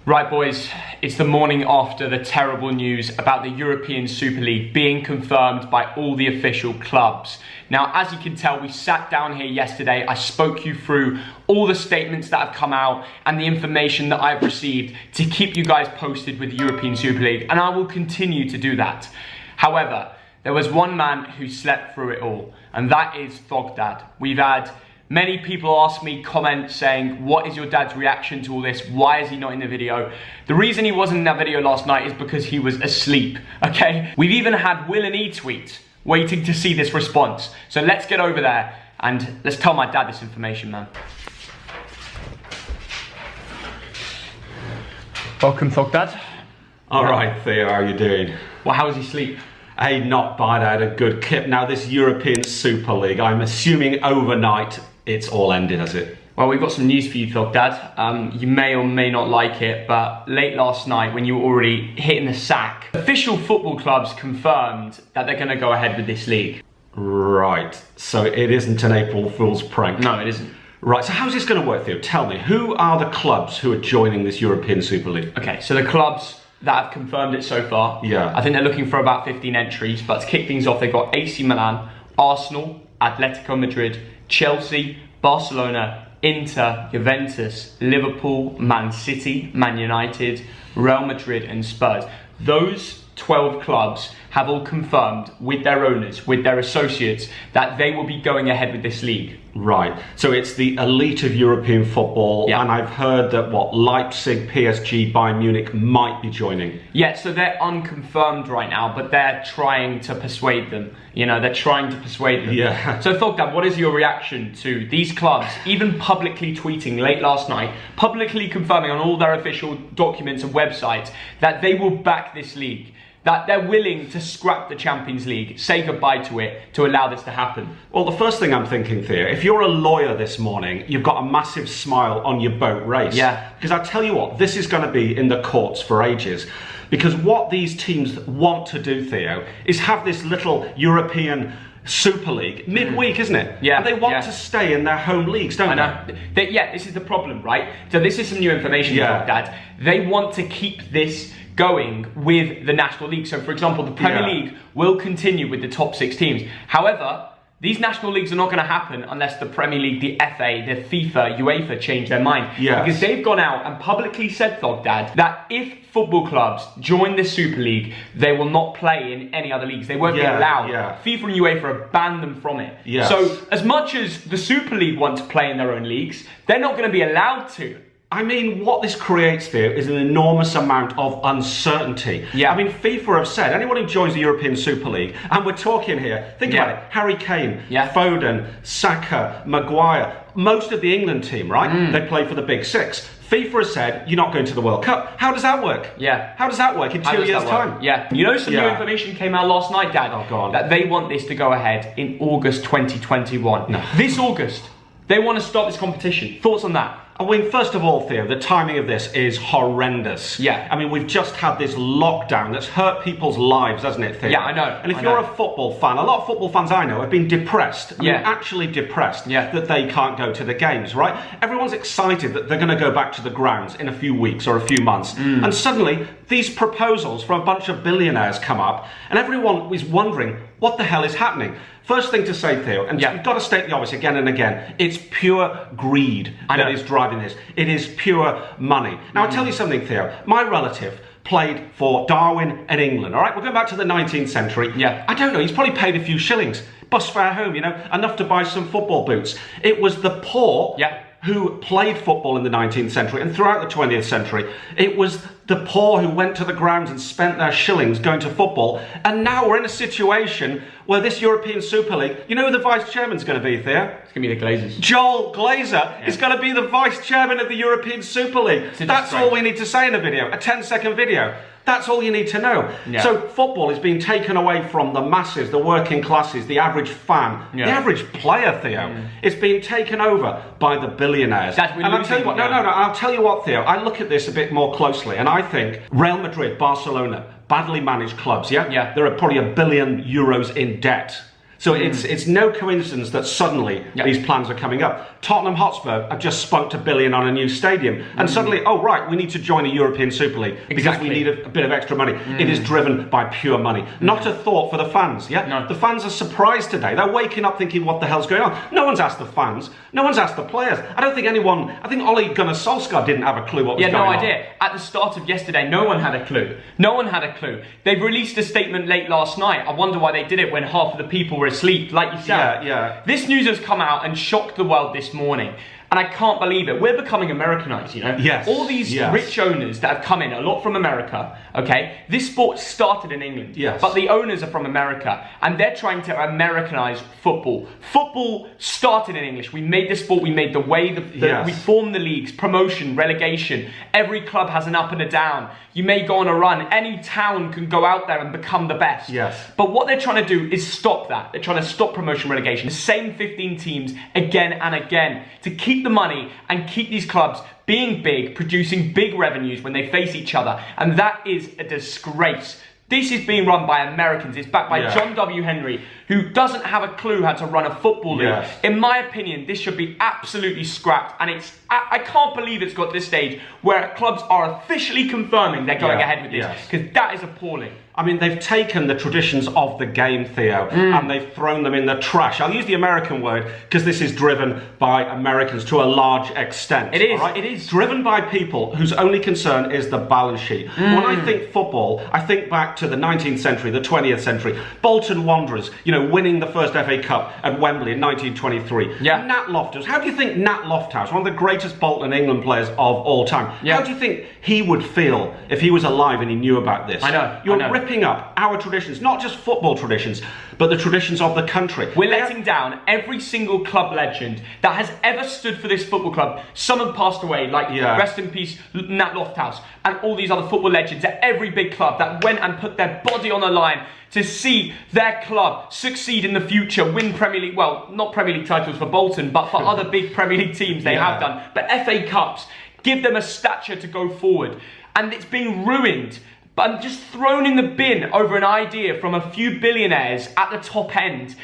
Right boys, it's the morning after the terrible news about the European Super League being confirmed by all the official clubs. Now, as you can tell, we sat down here yesterday, I spoke you through all the statements that have come out and the information that I've received to keep you guys posted with the European Super League, and I will continue to do that. However, there was one man who slept through it all, and that is Thogden. We've had many people ask me comments saying, what is your dad's reaction to all this? Why is he not in the video? The reason he wasn't in that video last night is because he was asleep, okay? We've even had Will and E tweet waiting to see this response. So let's get over there and let's tell my dad this information, man. Welcome, Thogden. All right, Theo, how are you doing? Well, how was he sleep? Hey, not bad. I had a good kip. Now, this European Super League, I'm assuming overnight it's all ended, has it? Well, we've got some news for you, Thogden. You may or may not like it, but late last night, when you were already hitting the sack, official football clubs confirmed that they're going to go ahead with this league. Right. So it isn't an April Fool's prank? No, it isn't. Right, so how's this going to work, Theo? Tell me, who are the clubs who are joining this European Super League? Okay, so the clubs that have confirmed it so far, yeah, I think they're looking for about 15 entries, but to kick things off, they've got AC Milan, Arsenal, Atletico Madrid, Chelsea, Barcelona, Inter, Juventus, Liverpool, Man City, Man United, Real Madrid and Spurs. Those 12 clubs have all confirmed with their owners, with their associates, that they will be going ahead with this league. Right, so it's the elite of European football, yeah. And I've heard that, Leipzig, PSG, Bayern Munich might be joining. Yeah, so they're unconfirmed right now, but they're trying to persuade them. You know, they're trying to persuade them. Yeah. So Thogden, what is your reaction to these clubs even publicly tweeting late last night, publicly confirming on all their official documents and websites that they will back this league? That they're willing to scrap the Champions League, say goodbye to it, to allow this to happen? Well, the first thing I'm thinking, Theo, if you're a lawyer this morning, you've got a massive smile on your boat race. Yeah. Because I tell you what, this is going to be in the courts for ages. Because what these teams want to do, Theo, is have this little European Super League midweek, isn't it? Yeah. And they want to stay in their home leagues, don't they? Yeah, this is the problem, right? So this is some new information, yeah. Dad. They want to keep this going with the National League. So, for example, the Premier League will continue with the top 6 teams. However, these national leagues are not going to happen unless the Premier League, the FA, the FIFA, UEFA change their mind. Yes. Because they've gone out and publicly said, Thogden, that if football clubs join the Super League, they will not play in any other leagues. They won't be allowed. Yeah. FIFA and UEFA have banned them from it. Yes. So, as much as the Super League want to play in their own leagues, they're not going to be allowed to. I mean, what this creates, Theo, is an enormous amount of uncertainty. Yeah. I mean, FIFA have said, anyone who joins the European Super League, and we're talking here, think about it, Harry Kane, Foden, Saka, Maguire, most of the England team, right? They play for the Big Six. FIFA has said, you're not going to the World Cup. How does that work? Yeah. How does that work in 2 years' time? Yeah. You know, some new information came out last night, Dad, oh, go on. that they want this to go ahead in August 2021. No. This August. They want to stop this competition. Thoughts on that? I mean, first of all, Theo, the timing of this is horrendous. Yeah. I mean, we've just had this lockdown that's hurt people's lives, hasn't it, Theo? Yeah, I know. And if you're a football fan, a lot of football fans I know have been depressed. I mean, actually depressed that they can't go to the games, right? Everyone's excited that they're going to go back to the grounds in a few weeks or a few months. And suddenly, these proposals from a bunch of billionaires come up, and everyone is wondering, what the hell is happening? First thing to say, Theo, and you've got to state the obvious again and again, it's pure greed that is driving this. It is pure money. Now, I'll tell you something, Theo. My relative played for Darwin and England, all right? We're going back to the 19th century. Yeah. I don't know, he's probably paid a few shillings. Bus fare home, you know, enough to buy some football boots. It was the poor who played football in the 19th century and throughout the 20th century. It was the poor who went to the grounds and spent their shillings going to football. And now we're in a situation where this European Super League, you know who the vice chairman's going to be, Theo? It's going to be the Glazers. Joel Glazer is going to be the vice chairman of the European Super League. That's all we need to say in a video, a 10-second video. That's all you need to know. Yeah. So football is being taken away from the masses, the working classes, the average fan, the average player, Theo. It's being taken over by the billionaires. And I'll tell you what, I'll tell you what, Theo, I look at this a bit more closely, and I think Real Madrid, Barcelona, badly managed clubs, They're probably €1 billion in debt. So it's no coincidence that suddenly these plans are coming up. Tottenham Hotspur have just spunked $1 billion on a new stadium, and suddenly, oh right, we need to join a European Super League because we need a bit of extra money. It is driven by pure money, not a thought for the fans. Yeah, no. The fans are surprised today. They're waking up thinking, what the hell's going on? No one's asked the fans. No one's asked the players. I don't think anyone. I think Ole Gunnar Solskjaer didn't have a clue what was going on. Yeah, no idea. At the start of yesterday, no one had a clue. No one had a clue. They've released a statement late last night. I wonder why they did it when half of the people were asleep, like you said. Yeah. This news has come out and shocked the world this morning. And I can't believe it. We're becoming Americanized, you know? Yes. All these rich owners that have come in, a lot from America, okay? This sport started in England. Yes. But the owners are from America. And they're trying to Americanize football. Football started in English. We made the sport, we made the way, we formed the leagues, promotion, relegation. Every club has an up and a down. You may go on a run. Any town can go out there and become the best. Yes. But what they're trying to do is stop that. They're trying to stop promotion, relegation. The same 15 teams again and again to keep the money and keep these clubs being big, producing big revenues when they face each other. And that is a disgrace. This is being run by Americans. It's backed by John W. Henry, who doesn't have a clue how to run a football league. Yes. In my opinion, this should be absolutely scrapped. And I can't believe it's got to this stage where clubs are officially confirming they're going ahead with this. Because that is appalling. I mean, they've taken the traditions of the game, Theo, and they've thrown them in the trash. I'll use the American word because this is driven by Americans to a large extent. It is. Right? It is. Driven by people whose only concern is the balance sheet. When I think football, I think back to the 19th century, the 20th century. Bolton Wanderers, you know, winning the first FA Cup at Wembley in 1923. Yeah. Nat Loftus. How do you think Nat Loftus, one of the greatest Bolton and England players of all time, how do you think he would feel if he was alive and he knew about this? I know. You're ripping up our traditions, not just football traditions, but the traditions of the country. We're letting down every single club legend that has ever stood for this football club. Some have passed away, like rest in peace, Nat Loftus, and all these other football legends at every big club that went and put their body on the line to see their club succeed in the future, win Premier League, well, not Premier League titles for Bolton, but for other big Premier League teams they have done. But FA Cups, give them a stature to go forward. And it's being ruined, but just thrown in the bin over an idea from a few billionaires at the top end.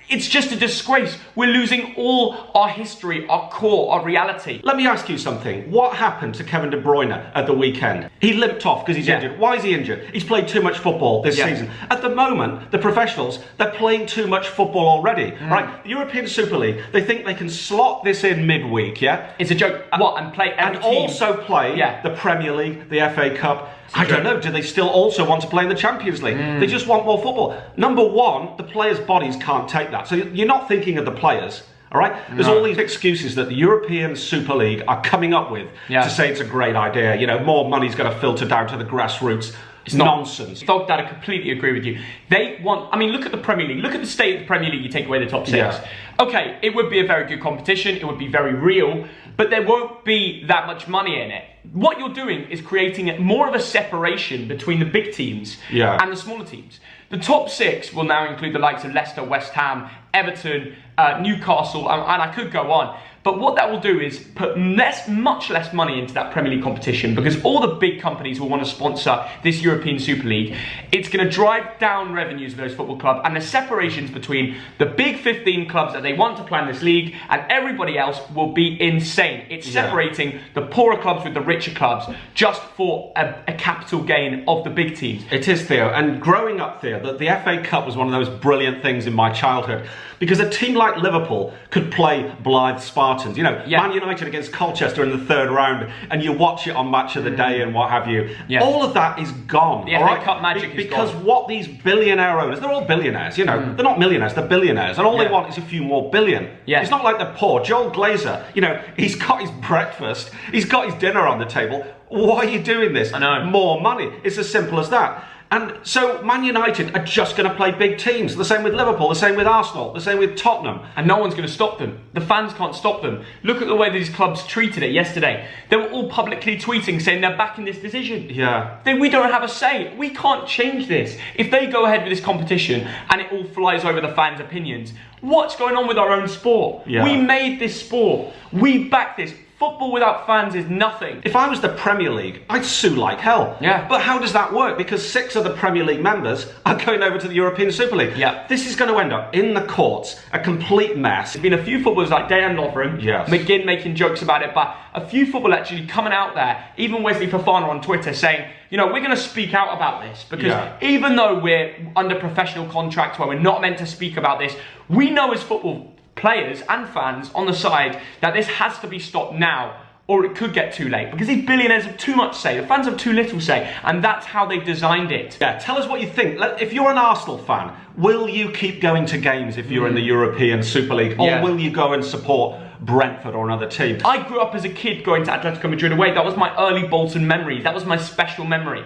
It's just a disgrace. We're losing all our history, our core, our reality. Let me ask you something. What happened to Kevin De Bruyne at the weekend? He limped off because he's injured. Why is he injured? He's played too much football this season. At the moment, the professionals, they're playing too much football already. Right? The European Super League, they think they can slot this in midweek, It's a joke. And play every team. Also play the Premier League, the FA Cup. I don't know, do they still also want to play in the Champions League? They just want more football. Number one, the players' bodies can't take that. So you're not thinking of the players, all right? There's all these excuses that the European Super League are coming up with to say it's a great idea. You know, more money's going to filter down to the grassroots. It's nonsense. Thogden, I completely agree with you. They want, I mean, look at the Premier League. Look at the state of the Premier League, you take away the top six. Okay, it would be a very good competition. It would be very real, but there won't be that much money in it. What you're doing is creating more of a separation between the big teams and the smaller teams. The top six will now include the likes of Leicester, West Ham, Everton, Newcastle, and I could go on. But what that will do is put much less money into that Premier League competition because all the big companies will want to sponsor this European Super League. It's going to drive down revenues of those football clubs, and the separations between the big 15 clubs that they want to play in this league and everybody else will be insane. It's separating the poorer clubs with the richer clubs just for a capital gain of the big teams. It is, Theo. And growing up, Theo, the FA Cup was one of those brilliant things in my childhood because a team like Liverpool could play Blythe Spartans. You know, Man United against Colchester in the third round, and you watch it on Match of the Day and what have you. All of that is gone. The FA Cup magic is gone. Because what these billionaire owners, they're all billionaires, you know. They're not millionaires, they're billionaires. And all they want is a few more billion. It's not like they're poor. Joel Glazer, you know, he's got his breakfast, he's got his dinner on the table. Why are you doing this? I know. More money. It's as simple as that. And so Man United are just going to play big teams. The same with Liverpool, the same with Arsenal, the same with Tottenham. And no one's going to stop them. The fans can't stop them. Look at the way these clubs treated it yesterday. They were all publicly tweeting saying they're backing this decision. We don't have a say. We can't change this. If they go ahead with this competition and it all flies over the fans' opinions, what's going on with our own sport? We made this sport. We backed this. Football without fans is nothing. If I was the Premier League, I'd sue like hell. Yeah. But how does that work? Because 6 of the Premier League members are going over to the European Super League. Yeah. This is going to end up in the courts, a complete mess. There's been a few footballers like Dejan Lovren, McGinn making jokes about it, but a few footballers actually coming out there, even Wesley Fofana on Twitter saying, you know, we're going to speak out about this because even though we're under professional contracts where we're not meant to speak about this, we know as football players and fans on the side that this has to be stopped now or it could get too late because these billionaires have too much say, the fans have too little say, and that's how they've designed it. Yeah, tell us what you think. If you're an Arsenal fan, will you keep going to games if you're in the European Super League, or will you go and support Brentford or another team? I grew up as a kid going to Atletico Madrid away. That was my early Bolton memory. That was my special memory.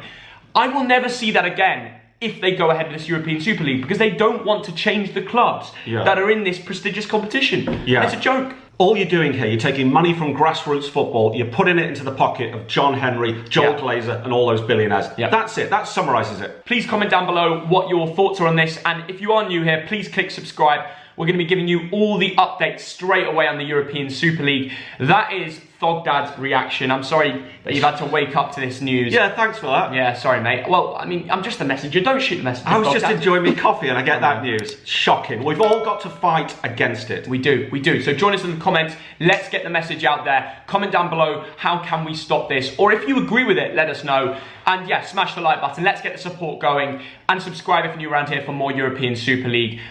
I will never see that again if they go ahead with this European Super League because they don't want to change the clubs that are in this prestigious competition. Yeah. It's a joke. All you're doing here, you're taking money from grassroots football, you're putting it into the pocket of John Henry, Joel Glazer, and all those billionaires. That's it. That summarises it. Please comment down below what your thoughts are on this, and if you are new here, please click subscribe. We're going to be giving you all the updates straight away on the European Super League. That is Thogdad's reaction. I'm sorry that you've had to wake up to this news. Yeah, thanks for that. Yeah, sorry, mate. Well, I mean, I'm just a messenger. Don't shoot the messenger. I was just enjoying my coffee and I get that news. Shocking. We've all got to fight against it. We do. So join us in the comments. Let's get the message out there. Comment down below, how can we stop this? Or if you agree with it, let us know. And yeah, smash the like button. Let's get the support going. And subscribe if you're new around here for more European Super League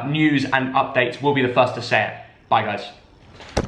news and updates. We'll be the first to say it. Bye, guys.